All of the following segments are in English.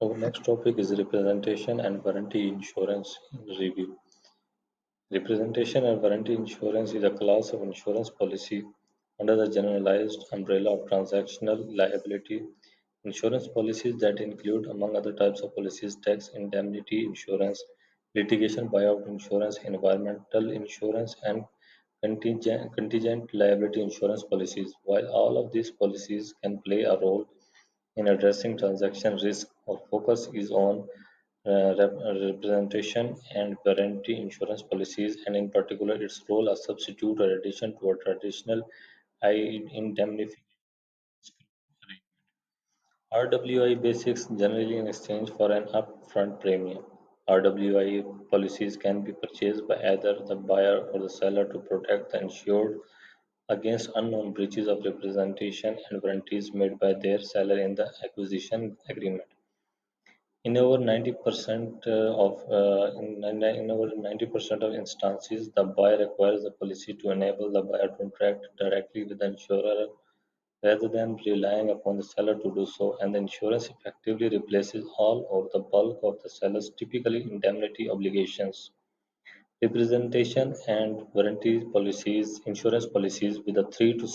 Our next topic is representation and warranty insurance review. Representation and warranty insurance is a class of insurance policy under the generalized umbrella of transactional liability insurance policies that include, among other types of policies, tax indemnity insurance, litigation buyout insurance, environmental insurance, and contingent liability insurance policies. While all of these policies can play a role in addressing transaction risk, our focus is on representation and guarantee insurance policies, and in particular its role as substitute or addition to a traditional indemnification arrangement. RWI basics generally in exchange for an upfront premium. RWI policies can be purchased by either the buyer or the seller to protect the insured against unknown breaches of representation and warranties made by their seller in the acquisition agreement. In over 90% in over 90% of instances, the buyer requires the policy to enable the buyer to interact directly with the insurer rather than relying upon the seller to do so, and the insurance effectively replaces all or the bulk of the seller's typically indemnity obligations. Representation and warranty policies, insurance policies with a 3 to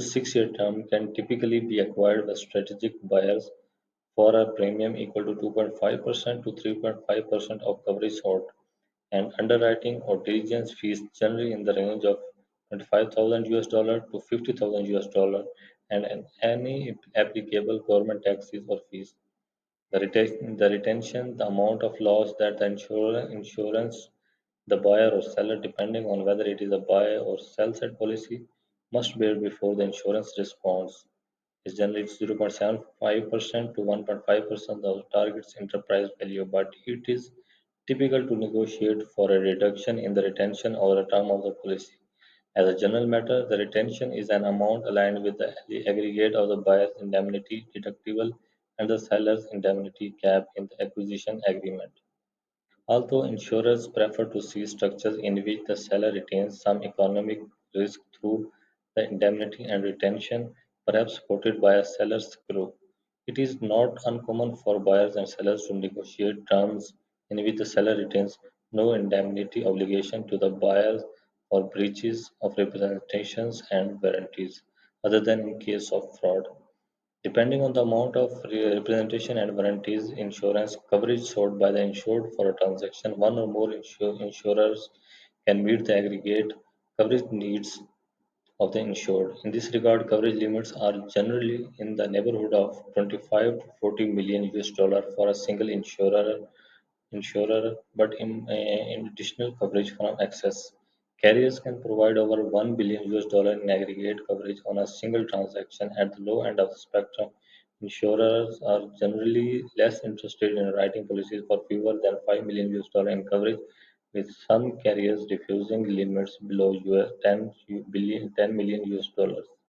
6 year term can typically be acquired by strategic buyers for a premium equal to 2.5% to 3.5% of coverage sought, and underwriting or diligence fees generally in the range of 25,000 US dollar to 50,000 US dollar, and any applicable government taxes or fees. The retention, the amount of loss that the insurance, the buyer or seller, depending on whether it is a buy or sell side policy, must bear before the insurance responds, is generally 0.75% to 1.5% of the target's enterprise value, but it is typical to negotiate for a reduction in the retention over the term of the policy. As a general matter, the retention is an amount aligned with the aggregate of the buyer's indemnity deductible and the seller's indemnity cap in the acquisition agreement. Although insurers prefer to see structures in which the seller retains some economic risk through the indemnity and retention, perhaps supported by a seller's group, it is not uncommon for buyers and sellers to negotiate terms in which the seller retains no indemnity obligation to the buyer for breaches of representations and guarantees, other than in case of fraud. Depending on the amount of representation and warranties insurance coverage sought by the insured for a transaction, one or more insurers can meet the aggregate coverage needs of the insured. In this regard, coverage limits are generally in the neighborhood of 25 to 40 million US dollar for a single insurer, but in additional coverage from excess. Carriers can provide over 1 billion US dollar in aggregate coverage on a single transaction at the low end of the spectrum. Insurers are generally less interested in writing policies for fewer than 5 million US dollar in coverage, with some carriers refusing limits below US 10 billion 10 million US dollars.